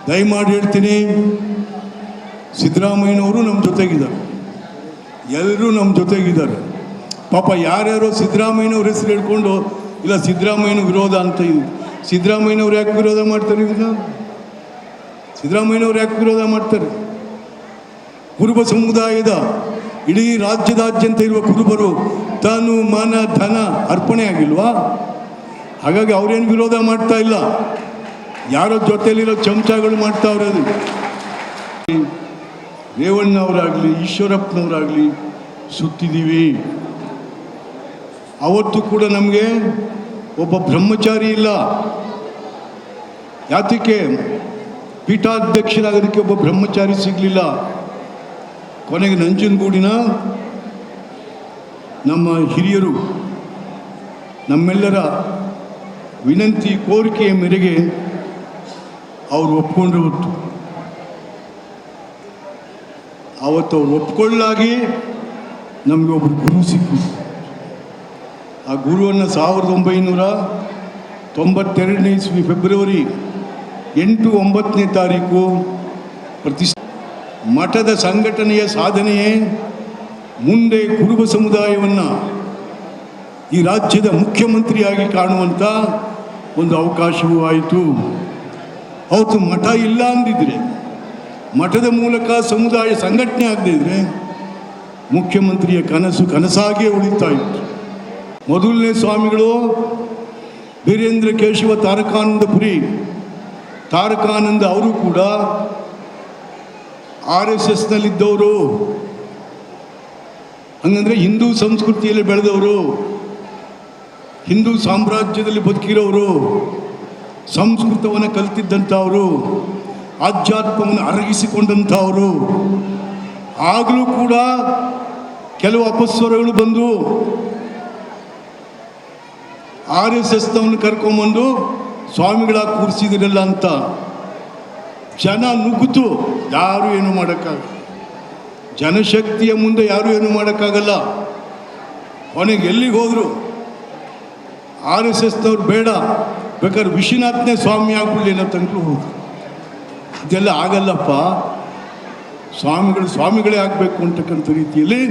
ದಯಮಾಡಿ ಹೇಳ್ತೀನಿ, ಸಿದ್ದರಾಮಯ್ಯನವರು ನಮ್ಮ ಜೊತೆಗಿದ್ದಾರೆ, ಎಲ್ಲರೂ ನಮ್ಮ ಜೊತೆಗಿದ್ದಾರೆ. ಪಾಪ ಯಾರ್ಯಾರೋ ಸಿದ್ದರಾಮಯ್ಯನವ್ರ ಹೆಸರು ಹೇಳ್ಕೊಂಡು ಇಲ್ಲ ಸಿದ್ದರಾಮಯ್ಯನ ವಿರೋಧ ಅಂತ ಇದೆ. ಸಿದ್ದರಾಮಯ್ಯನವ್ರು ಯಾಕೆ ವಿರೋಧ ಮಾಡ್ತಾರೆ? ಇದನ್ನ ಸಿದ್ದರಾಮಯ್ಯನವ್ರು ಯಾಕೆ ವಿರೋಧ ಮಾಡ್ತಾರೆ? ಕುರುಬ ಸಮುದಾಯದ ಇಡೀ ರಾಜ್ಯದಾದ್ಯಂತ ಇರುವ ಕುರುಬರು ತನು ಮನ ಧನ ಅರ್ಪಣೆ ಆಗಿಲ್ವಾ? ಹಾಗಾಗಿ ಅವ್ರೇನು ವಿರೋಧ ಮಾಡ್ತಾ ಇಲ್ಲ, ಯಾರೋ ಜೊತೆಯಲ್ಲಿರೋ ಚಮಚಗಳು ಮಾಡ್ತಾವ್ರೆ. ಅದು ರೇವಣ್ಣವರಾಗಲಿ ಈಶ್ವರಪ್ಪನವರಾಗಲಿ ಸುತ್ತಿದ್ದೀವಿ. ಅವತ್ತು ಕೂಡ ನಮಗೆ ಒಬ್ಬ ಬ್ರಹ್ಮಚಾರಿ ಇಲ್ಲ. ಯಾತಕ್ಕೆ? ಪೀಠಾಧ್ಯಕ್ಷರಾಗೋದಕ್ಕೆ ಒಬ್ಬ ಬ್ರಹ್ಮಚಾರಿ ಸಿಗಲಿಲ್ಲ. ಕೊನೆಗೆ ನಂಜನಗೂಡಿನ ನಮ್ಮ ಹಿರಿಯರು ನಮ್ಮೆಲ್ಲರ ವಿನಂತಿ ಕೋರಿಕೆಯ ಮೇರೆಗೆ ಅವರು ಒಪ್ಕೊಂಡ್ರು. ಅವತ್ತು ಅವ್ರು ಒಪ್ಕೊಳ್ಳಾಗಿ ನಮಗೆ ಒಬ್ಬರು ಗುರು ಸಿಕ್ಕರು. ಆ ಗುರುವನ್ನು 1992 ಇಸ್ವಿ ಫೆಬ್ರವರಿ 8-9ನೇ ತಾರೀಕು ಮಠದ ಸಂಘಟನೆಯ ಸಾಧನೆಯೇ ಮುಂದೆ ಕುರುಬ ಸಮುದಾಯವನ್ನು ಈ ರಾಜ್ಯದ ಮುಖ್ಯಮಂತ್ರಿಯಾಗಿ ಕಾಣುವಂಥ ಒಂದು ಅವಕಾಶವೂ ಆಯಿತು. ಅವತ್ತು ಮಠ ಇಲ್ಲ ಅಂದಿದ್ರೆ, ಮಠದ ಮೂಲಕ ಸಮುದಾಯ ಸಂಘಟನೆ ಆಗದಿದ್ರೆ ಮುಖ್ಯಮಂತ್ರಿಯ ಕನಸು ಕನಸಾಗಿಯೇ ಉಳಿತಾ ಇತ್ತು. ಮೊದಲನೇ ಸ್ವಾಮಿಗಳು ವೀರೇಂದ್ರ ಕೇಶವ ತಾರಕಾನಂದ ಅವರು ಕೂಡ RSSನಲ್ಲಿದ್ದವರು. ಹಂಗಂದರೆ ಹಿಂದೂ ಸಂಸ್ಕೃತಿಯಲ್ಲಿ ಬೆಳೆದವರು, ಹಿಂದೂ ಸಾಮ್ರಾಜ್ಯದಲ್ಲಿ ಬದುಕಿರೋರು, ಸಂಸ್ಕೃತವನ್ನು ಕಲಿತಿದ್ದಂಥವರು, ಆಧ್ಯಾತ್ಮವನ್ನು ಅರಗಿಸಿಕೊಂಡಂಥವರು. ಆಗಲೂ ಕೂಡ ಕೆಲವು ಅಪಸ್ವರಗಳು ಬಂದು RSSನವನ್ನು ಕರ್ಕೊಂಬಂದು ಸ್ವಾಮಿಗಳಾಗಿ ಕೂರಿಸಿದಿರಲ್ಲ ಅಂತ ಜನ ನುಗ್ಗಿತು. ಯಾರೂ ಏನು ಮಾಡೋಕ್ಕಾಗಲ್ಲ, ಜನಶಕ್ತಿಯ ಮುಂದೆ ಯಾರೂ ಏನು ಮಾಡೋಕ್ಕಾಗಲ್ಲ. ಕೊನೆಗೆ ಎಲ್ಲಿಗೆ ಹೋದರು? RSSನವ್ರು ಬೇಡ, ಬೇಕಾದ್ರೆ ವಿಶ್ವನಾಥನೇ ಸ್ವಾಮಿ ಆಗ್ಬಿಡಲಿ ಅನ್ನೋ ತನಕ ಹೋದ್ರು. ಅದೆಲ್ಲ ಆಗಲ್ಲಪ್ಪ, ಸ್ವಾಮಿಗಳೇ ಆಗಬೇಕು ಅಂತಕ್ಕಂಥ ರೀತಿಯಲ್ಲಿ